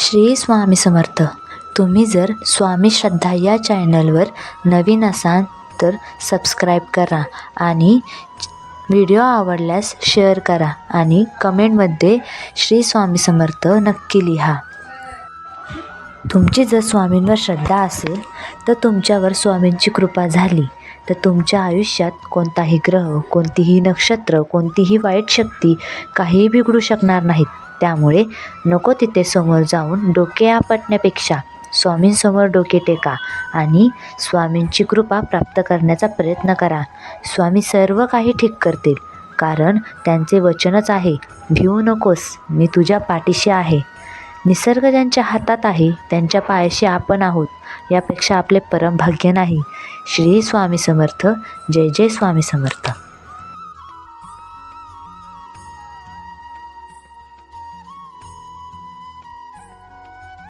श्री स्वामी समर्थ. तुम्ही जर स्वामी श्रद्धा या चॅनलवर नवीन असाल तर सबस्क्राईब करा आणि व्हिडिओ आवडल्यास शेअर करा आणि कमेंटमध्ये श्री स्वामी समर्थ नक्की लिहा. तुमची जर स्वामींवर श्रद्धा असेल तर तुमच्यावर स्वामींची कृपा झाली तर तुमच्या आयुष्यात कोणताही ग्रह, कोणतीही नक्षत्र, कोणतीही वाईट शक्ती काहीही बिघडू शकणार नाहीत. त्यामुळे नको तिथे समोर जाऊन डोके आपटण्यापेक्षा स्वामींसमोर डोके टेका आणि स्वामींची कृपा प्राप्त करण्याचा प्रयत्न करा. स्वामी सर्व काही ठीक करतील, कारण त्यांचे वचनच आहे, भिवू नकोस, मी तुझ्या पाठीशी आहे. निसर्ग ज्यांच्या हातात आहे त्यांच्या पायाशी आपण आहोत, यापेक्षा आपले परमभाग्य नाही. श्री स्वामी समर्थ. जय जय स्वामी समर्थ.